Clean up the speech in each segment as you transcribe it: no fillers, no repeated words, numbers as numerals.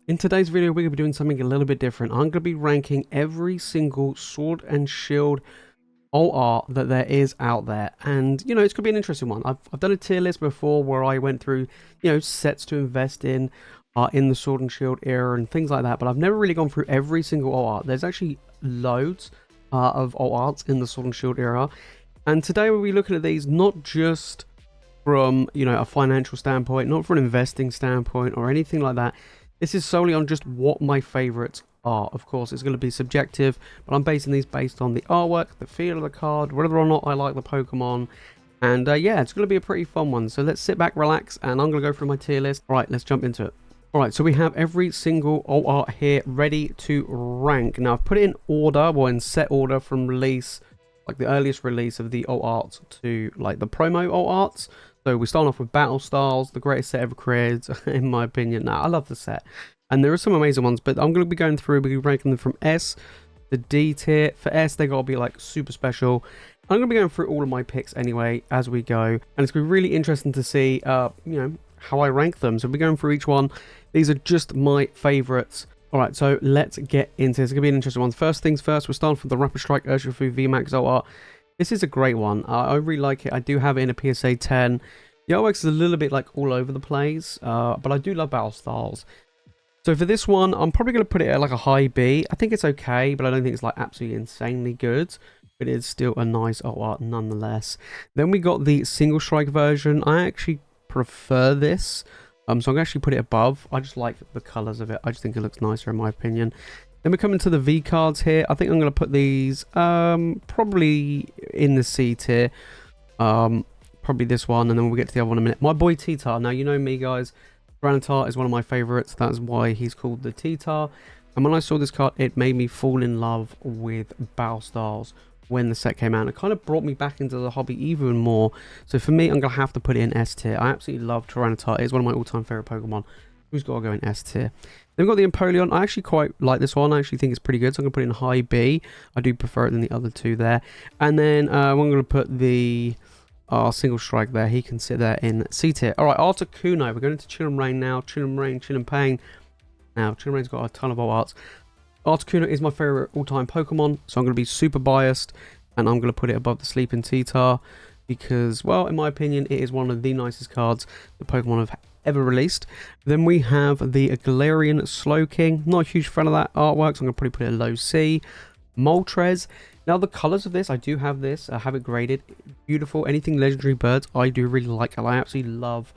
In today's video, we're going to be doing something a little bit different. I'm going to be ranking every single Sword and Shield alt art that there is out there. And, you know, it's going to be an interesting one. I've done a tier list before where I went through, you know, sets to invest in the Sword and Shield era and things like that. But I've never really gone through every single alt art. There's actually loads of alt arts in the Sword and Shield era. And today we'll be looking at these not just from, you know, a financial standpoint, not from an investing standpoint or anything like that. This is solely on just what my favorites are. Of course, it's going to be subjective, but I'm basing these based on the artwork, the feel of the card, whether or not I like the Pokemon. And yeah, it's going to be a pretty fun one. So let's sit back, relax, and I'm going to go through my tier list. All right, let's jump into it. All right, so we have every single alt art here ready to rank. Now, I've put it in order, well, in set order from release, like the earliest release of the alt arts to like the promo alt arts. So we start off with Battle Styles, the greatest set ever created, in my opinion. Now, I love the set. And there are some amazing ones, but I'm going to be going through, we'll be ranking them from S to D tier. For S, they got to be like super special. I'm going to be going through all of my picks anyway as we go. And it's going to be really interesting to see, you know, how I rank them. So we'll be going through each one. These are just my favorites. All right, so let's get into this. It's going to be an interesting one. First things first, we're starting with the Rapid Strike Urshifu VMAX alt art. This is a great one. I really like it. I do have it in a PSA 10. The artwork is a little bit like all over the place, but I do love Battle Styles. So for this one, I'm probably going to put it at like a high B. I think it's okay, but I don't think it's like absolutely insanely good. But it's still a nice art nonetheless. Then we got the Single Strike version. I actually prefer this. So I'm going to actually put it above. I just like the colours of it. I just think it looks nicer in my opinion. Then we're coming to the V cards here. I think I'm going to put these probably in the C tier. Probably this one, and then we'll get to the other one in a minute. My boy T-Tar. Now, you know me, guys. Granitar is one of my favorites. That's why he's called the T-Tar. And when I saw this card, it made me fall in love with Battle Styles when the set came out. It kind of brought me back into the hobby even more. So for me, I'm going to have to put it in S tier. I absolutely love Tyranitar. It's one of my all-time favorite Pokemon. Who's got to go in S tier? Then we've got the Empoleon. I actually quite like this one. I actually think it's pretty good. So I'm going to put it in high B. I do prefer it than the other two there. And then I'm going to put the Single Strike there. He can sit there in C tier. All right, Articuno. We're going into Chill and Rain now. Chill and Rain, Chill and Pain. Now, Chill and Rain's got a ton of alt arts. Articuno is my favorite all-time Pokemon. So I'm going to be super biased. And I'm going to put it above the Sleeping T-Tar. Because, well, in my opinion, it is one of the nicest cards that Pokemon have ever released. Then we have the Galarian Slowking. Not a huge fan of that artwork, so I'm going to probably put it in low C. Moltres. Now the colors of this, I do have this. I have it graded. Beautiful. Anything legendary birds, I do really like. And I absolutely love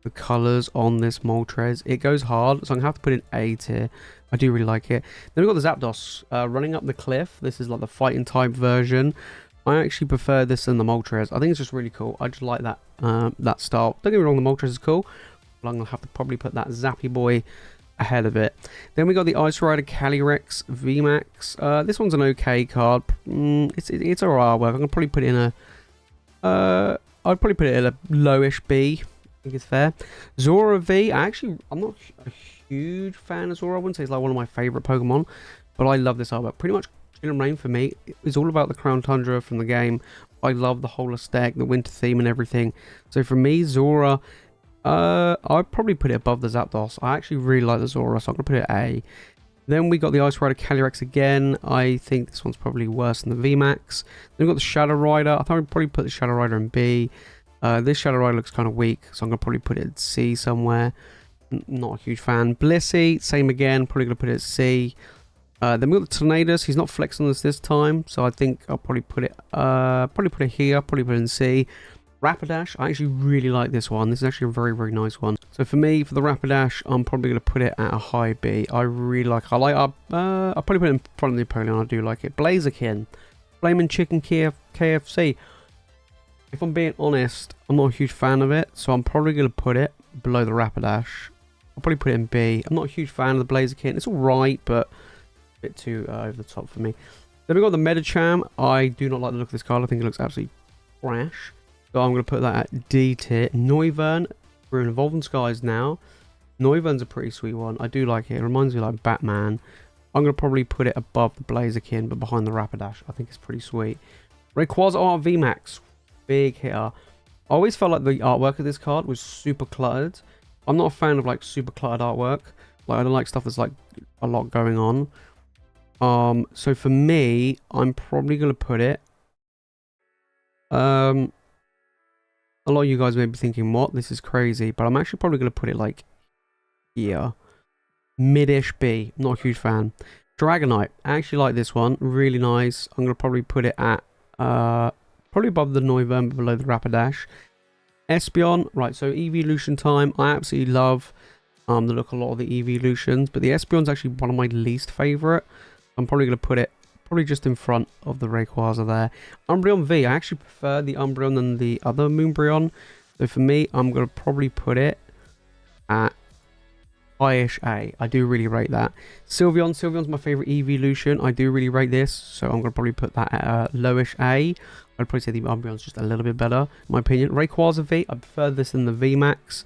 the colors on this Moltres. It goes hard, so I'm going to have to put it in A tier. I do really like it. Then we've got the Zapdos running up the cliff. This is like the fighting type version. I actually prefer this than the Moltres. I think it's just really cool. I just like that that style. Don't get me wrong, the Moltres is cool. But I'm going to have to probably put that Zappy Boy ahead of it. Then we got the Ice Rider Calyrex VMAX. This one's an okay card. It's alright work. I'm gonna probably put it in a I'd probably put it in a lowish B. I think it's fair. Zora V. I'm not a huge fan of Zora. I wouldn't say it's like one of my favorite Pokemon, but I love this artwork. Pretty much Chill and Rain for me is all about the Crown Tundra from the game. I love the whole aesthetic, the winter theme and everything. So for me, Zora, I'd probably put it above the Zapdos. I actually really like the Zora, so I'm going to put it at A. Then we got the Ice Rider Calyrex again. I think this one's probably worse than the VMAX. Then we've got the Shadow Rider. I thought I'd probably put the Shadow Rider in B. This Shadow Rider looks kind of weak, so I'm going to probably put it at C somewhere. Not a huge fan. Blissey, same again. Probably going to put it at C. Then we got the Tornadus. He's not flexing us this time, so I think I'll probably put it here. Probably put it in C. Rapidash, I actually really like this one. This is actually a very, very nice one. So for me, for the Rapidash, I'm probably going to put it at a high B. I really like it. I'll probably put it in front of the Empoleon. I do like it. Blaziken, Flamin' Chicken KFC. If I'm being honest, I'm not a huge fan of it, so I'm probably going to put it below the Rapidash. I'll probably put it in B. I'm not a huge fan of the Blaziken. It's alright, but a bit too over the top for me. Then we got the Medicham. I do not like the look of this card. I think it looks absolutely trash. So I'm going to put that at D tier. Noivern, we're in Evolving Skies now. Noivern's a pretty sweet one. I do like it. It reminds me of like Batman. I'm going to probably put it above the Blaziken, but behind the Rapidash. I think it's pretty sweet. Rayquaza Art VMAX. Big hitter. I always felt like the artwork of this card was super cluttered. I'm not a fan of like super cluttered artwork. Like, I don't like stuff that's like a lot going on. So for me, I'm probably gonna put it. A lot of you guys may be thinking, what? This is crazy, but I'm actually probably gonna put it like here. Mid-ish B. Not a huge fan. Dragonite. I actually like this one. Really nice. I'm gonna probably put it at probably above the November, below the Rapidash. Espeon. Right, so evolution time. I absolutely love the look of a lot of the evolutions, but the Espeon's actually one of my least favorite. I'm probably gonna put it probably just in front of the Rayquaza there. Umbreon V. I actually prefer the Umbreon than the other Moonbreon. So for me, I'm gonna probably put it at high-ish A. I do really rate that. Sylveon. Sylveon's my favorite evolution. I do really rate this, so I'm going to probably put that at lowish A. I'd probably say the Umbreon's just a little bit better, in my opinion. Rayquaza V. I prefer this than the VMAX.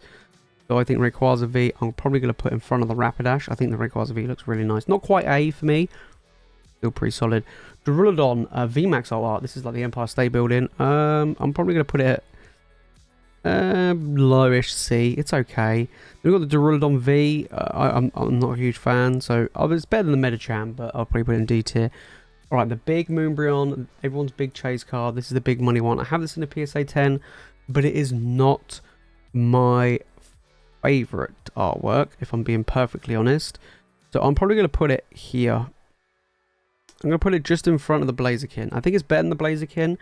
So I think Rayquaza V, I'm probably going to put in front of the Rapidash. I think the Rayquaza V looks really nice. Not quite A for me. Still pretty solid. Duraludon VMAX art. This is like the Empire State Building. I'm probably going to put it at lowish C. It's okay. We've got the Duraludon V. I'm not a huge fan, so it's better than the Medicham, but I'll probably put it in D tier. Alright, the big Moonbreon, everyone's big chase card. This is the big money one. I have this in a PSA 10, but it is not my favourite artwork, if I'm being perfectly honest. So I'm probably going to put it here. I'm going to put it just in front of the Blaziken. I think it's better than the Blaziken,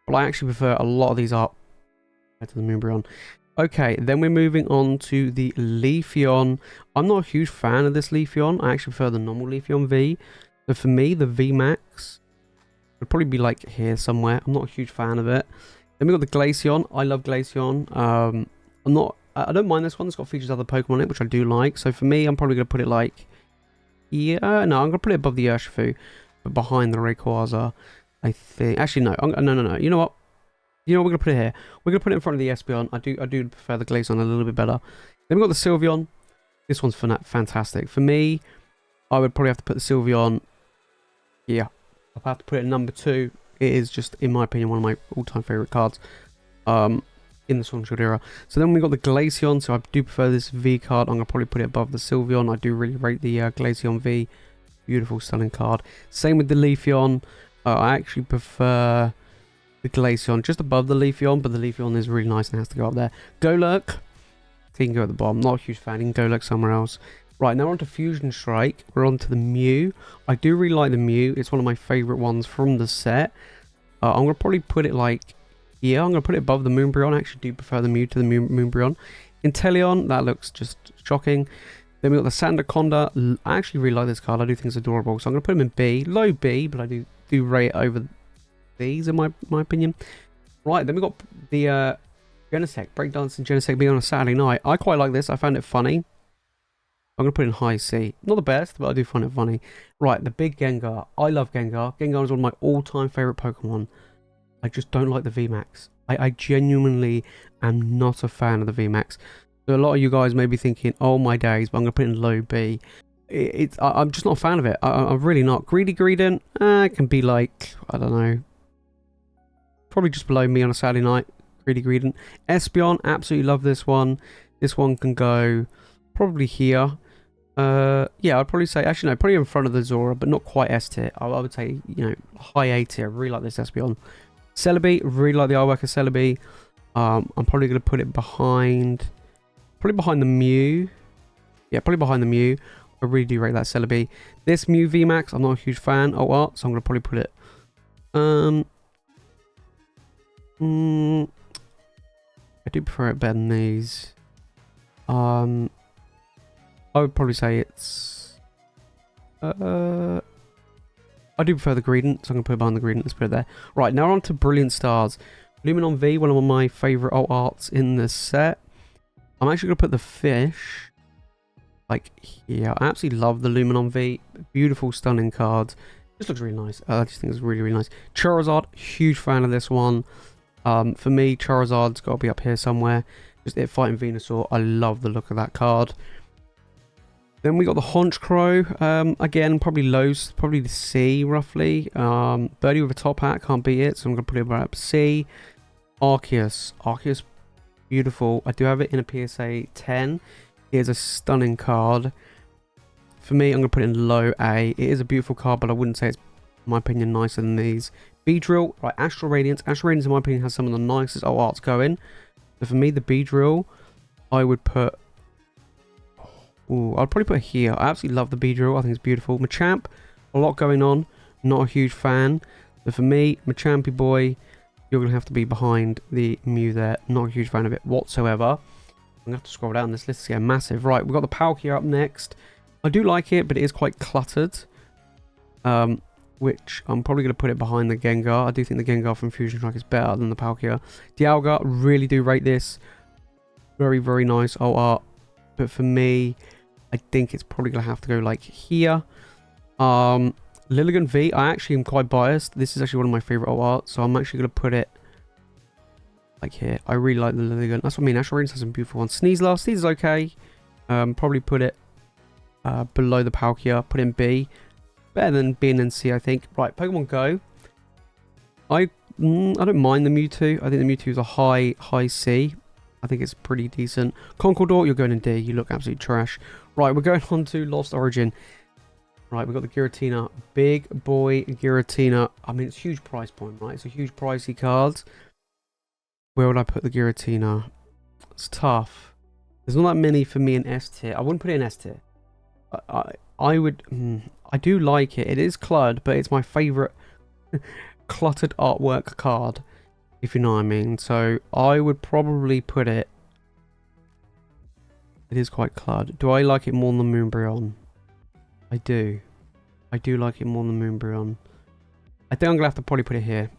but I actually prefer a lot of these art to the Moonbreon. Okay, then we're moving on to the Leafeon. I'm not a huge fan of this Leafeon. I actually prefer the normal Leafeon V. So for me, the VMAX would probably be like here somewhere. I'm not a huge fan of it. Then we got the Glaceon. I love Glaceon. I don't mind this one. It's got features of other Pokemon in it, which I do like. So for me, I'm probably going to put it like here. No, I'm going to put it above the Urshifu, but behind the Rayquaza, I think. Actually, no. No. You know what? We're going to put it here. We're going to put it in front of the Espeon. I do prefer the Glaceon a little bit better. Then we've got the Sylveon. This one's fantastic. For me, I would probably have to put the Sylveon here. I'll have to put it at number 2. It is just, in my opinion, one of my all-time favourite cards in the Sword and Shield era. So then we've got the Glaceon. So I do prefer this V card. I'm going to probably put it above the Sylveon. I do really rate the Glaceon V. Beautiful, stunning card. Same with the Leafeon. I actually prefer the Glaceon just above the Leafeon, but the Leafeon is really nice and has to go up there. Golurk, he can go at the bottom. Not a huge fan. You can Golurk somewhere else. Right, now we're on to Fusion Strike. We're on to the Mew. I do really like the Mew. It's one of my favourite ones from the set. I'm going to probably put it like here. I'm going to put it above the Moonbreon. I actually do prefer the Mew to the Moonbreon. Inteleon, that looks just shocking. Then we've got the Sandaconda. I actually really like this card. I do think it's adorable. So I'm going to put him in B. Low B, but I do rate it over these in my opinion. Right, then we've got the Genesect. Breakdancing Genesect being on a Saturday night. I quite like this. I found it funny. I'm going to put it in high C. Not the best, but I do find it funny. Right, the big Gengar. I love Gengar. Gengar is one of my all-time favourite Pokemon. I just don't like the VMAX. I genuinely am not a fan of the VMAX. So a lot of you guys may be thinking, oh my days, but I'm going to put it in low B. I'm just not a fan of it. I'm really not. Greedy Greedent, it can be like, I don't know, probably just below me on a Saturday night. Greedy Greedent. Espeon, absolutely love this one. This one can go probably here. Yeah, I'd probably say, actually no, probably in front of the Zora, but not quite S tier. I would say, you know, high A tier. Really like this Espeon. Celebi, really like the artwork of Celebi. I'm probably going to put it behind, probably behind the Mew. Yeah, probably behind the Mew. I really do rate that Celebi. This Mew VMAX, I'm not a huge fan of art, so I'm going to probably put it. I do prefer it better than these. I would probably say it's. I do prefer the Greedent, so I'm going to put it behind the Greedent. Let's put it there. Right, now we're on to Brilliant Stars. Luminon V, one of my favourite alt arts in the set. I'm actually going to put the fish like here. I absolutely love the Luminon V. Beautiful, stunning card. This looks really nice. I just think it's really, really nice. Charizard, huge fan of this one. For me, Charizard's got to be up here somewhere. Just it fighting Venusaur. I love the look of that card. Then we got the Honchkrow. Again, probably low, probably the C roughly. Birdie with a top hat, can't beat it, so I'm going to put it right up C. Arceus. Arceus, beautiful. I do have it in a PSA 10. It is a stunning card. For me, I'm going to put it in low A. It is a beautiful card, but I wouldn't say it's, in my opinion, nicer than these. Beedrill, right, Astral Radiance. Astral Radiance, in my opinion, has some of the nicest arts going. So for me, the Beedrill, I would put... Ooh, I'd probably put it here. I absolutely love the Beedrill. I think it's beautiful. Machamp, a lot going on. Not a huge fan. But for me, Machampy boy, you're going to have to be behind the Mew there. Not a huge fan of it whatsoever. I'm going to have to scroll down this list to get massive. Right, we've got the Palkia up next. I do like it, but it is quite cluttered. Which I'm probably going to put it behind the Gengar. I do think the Gengar from Fusion Strike is better than the Palkia. Dialga, really do rate this. Very, very nice art. But for me, I think it's probably going to have to go like here. Lilligant V, I actually am quite biased. This is actually one of my favourite art, so I'm actually going to put it like here. I really like the Lilligant. That's what I mean. Astral Radiance has some beautiful ones. Sneasler, Sneasler is okay. Probably put it below the Palkia. Put it in B. Better than being in C, I think. Right, Pokemon Go. I don't mind the Mewtwo. I think the Mewtwo is a high C. I think it's pretty decent. Conkeldurr, you're going in D. You look absolutely trash. Right, we're going on to Lost Origin. Right, we've got the Giratina. Big boy Giratina. I mean, it's a huge price point, right? It's a huge pricey card. Where would I put the Giratina? It's tough. There's not that many for me in S tier. I wouldn't put it in S tier. I would... I do like it. It is cluttered, but it's my favourite cluttered artwork card, if you know what I mean. So I would probably put it... It is quite cluttered. Do I like it more than Moonbryon? I do. I do like it more than Moonbryon. I think I'm going to have to probably put it here.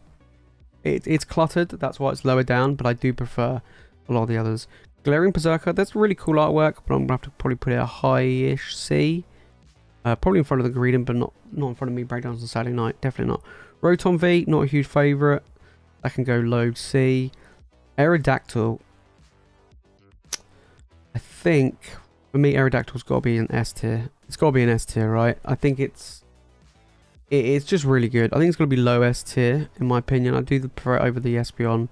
It's cluttered, that's why it's lower down, but I do prefer a lot of the others. Glaring Berserker, that's really cool artwork, but I'm going to have to probably put it a high-ish C. Probably in front of the Greedent, but not in front of me. Breakdowns on Saturday night, definitely not. Rotom V, not a huge favourite. I can go low C. Aerodactyl. I think, for me, Aerodactyl's got to be an S tier. It's got to be an S tier, right? I think it's just really good. I think it's going to be low S tier, in my opinion. I do prefer it over the Espeon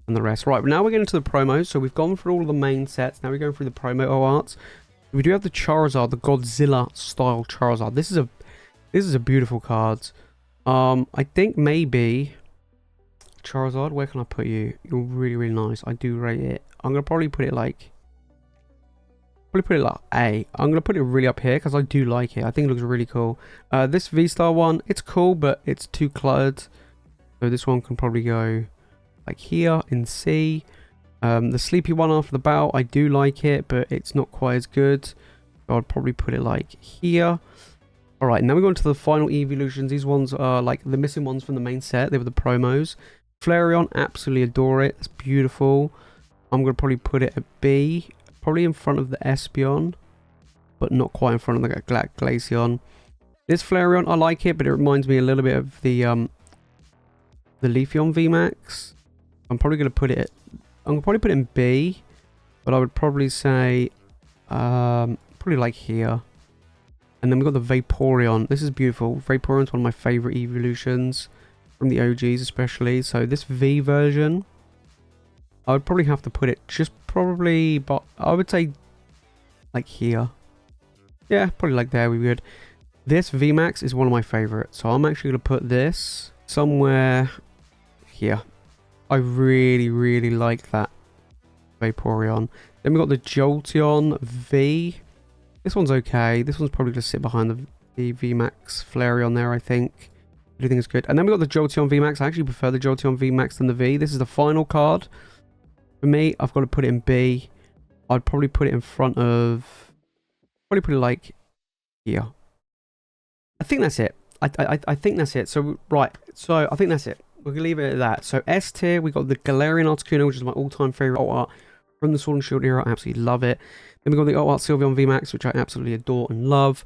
and the rest. Right, now we're getting into the promos. So we've gone through all of the main sets. Now we're going through the promo arts. We do have the Charizard, the Godzilla style Charizard. This is a beautiful card. I think maybe Charizard, where can I put you? You're really, really nice. I do rate it. I'm gonna probably put it like A. I'm gonna put it really up here because I do like it. I think it looks really cool. This V-Star one, it's cool, but it's too cluttered. So this one can probably go like here in C. The sleepy one after the bout, I do like it, but it's not quite as good. So I'd probably put it like here. Alright, now we go into the final evolutions. These ones are like the missing ones from the main set. They were the promos. Flareon, absolutely adore it. It's beautiful. I'm going to probably put it at B. Probably in front of the Espeon, but not quite in front of the Glaceon. This Flareon, I like it, but it reminds me a little bit of the Leafeon VMAX. I'm probably going to put it... I'm going to probably put it in B, but I would probably say, probably like here. And then we've got the Vaporeon. This is beautiful. Vaporeon's one of my favourite evolutions from the OGs especially. So this V version, I would probably have to put it just probably, but I would say like here. Yeah, probably like there we would. This VMAX is one of my favourites. So I'm actually going to put this somewhere here. I really, really like that Vaporeon. Then we've got the Jolteon V. This one's okay. This one's probably going to sit behind the VMAX Flareon there, I think. I do think it's good. And then we've got the Jolteon VMAX. I actually prefer the Jolteon VMAX than the V. This is the final card. For me, I've got to put it in B. I'd probably put it in front of... Probably put it like here. I think that's it. I think that's it. So, right. So, I think that's it. We're going to leave it at that. So, S tier, we got the Galarian Articuno, which is my all-time favourite art from the Sword and Shield era. I absolutely love it. Then we got the art Sylveon VMAX, which I absolutely adore and love.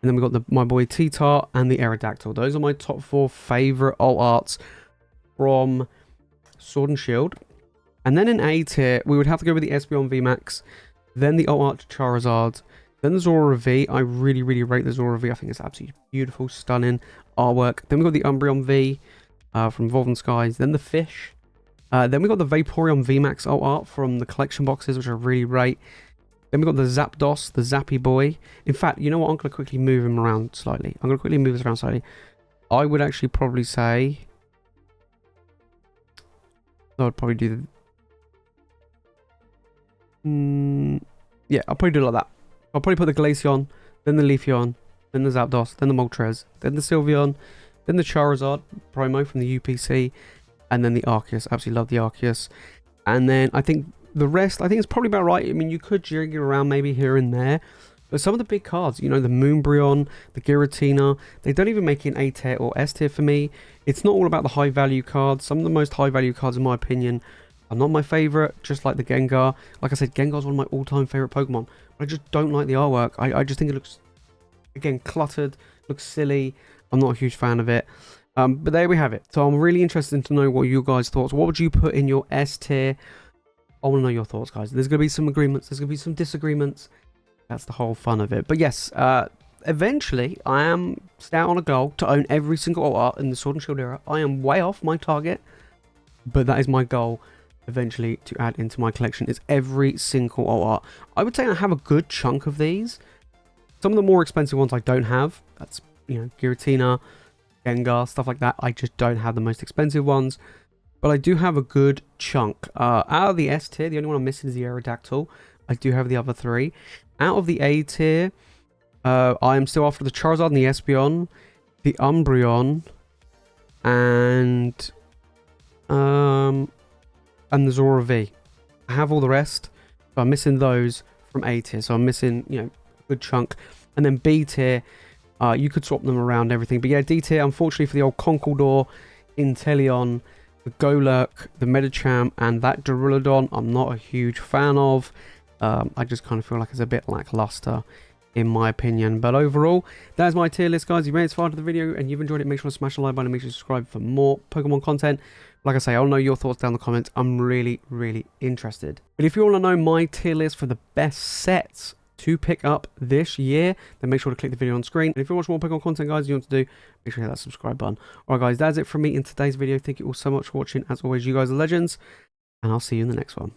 And then we got my boy T-Tart and the Aerodactyl. Those are my top 4 favourite alt arts from Sword and Shield. And then in A tier, we would have to go with the Espeon VMAX, then the alt art Charizard, then the Zora V. I really, really rate the Zora V. I think it's absolutely beautiful, stunning artwork. Then we got the Umbreon V from Evolving Skies, then the Fish. Then we got the Vaporeon VMAX alt art from the collection boxes, which I really rate. Then we've got the Zapdos, the Zappy Boy. In fact, you know what? I'm going to quickly move him around slightly. I'm going to quickly move this around slightly. I would actually probably say... I would probably do the... yeah, I'll probably do it like that. I'll probably put the Glaceon, then the Leafeon, then the Zapdos, then the Moltres, then the Sylveon, then the Charizard promo from the UPC, and then the Arceus. Absolutely love the Arceus. And then I think the rest, I think it's probably about right. I mean, you could jig it around maybe here and there. But some of the big cards, you know, the Moonbreon, the Giratina, they don't even make it an A tier or S tier for me. It's not all about the high value cards. Some of the most high value cards, in my opinion, are not my favourite, just like the Gengar. Like I said, Gengar's one of my all-time favourite Pokemon. But I just don't like the artwork. I just think it looks, again, cluttered, looks silly. I'm not a huge fan of it. But there we have it. So I'm really interested to know what you guys' thoughts. What would you put in your S tier? I want to know your thoughts, guys. There's going to be some agreements. There's going to be some disagreements. That's the whole fun of it. But yes, eventually, I am set out on a goal to own every single alt art in the Sword and Shield era. I am way off my target, but that is my goal eventually to add into my collection, is every single alt art. I would say I have a good chunk of these. Some of the more expensive ones I don't have. That's, you know, Giratina, Gengar, stuff like that. I just don't have the most expensive ones. But I do have a good chunk. Out of the S tier, the only one I'm missing is the Aerodactyl. I do have the other three. Out of the A tier, I am still after the Charizard and the Espeon, the Umbreon, and the Zora V. I have all the rest, but I'm missing those from A tier. So I'm missing, you know, a good chunk. And then B tier, you could swap them around and everything. But yeah, D tier, unfortunately for the old Conkeldurr, Inteleon, the Golurk, the Medicham, and that Duraludon, I'm not a huge fan of. I just kind of feel like it's a bit lackluster, in my opinion. But overall, that's my tier list, guys. If you made it far to the video and you've enjoyed it, make sure to smash the like button and make sure to subscribe for more Pokemon content. Like I say, I'll know your thoughts down in the comments. I'm really, really interested. But if you want to know my tier list for the best sets to pick up this year, then make sure to click the video on screen. And if you want more Pokemon content, guys, you want to do, make sure to hit that subscribe button. Alright, guys, that's it from me in today's video. Thank you all so much for watching. As always, you guys are legends, and I'll see you in the next one.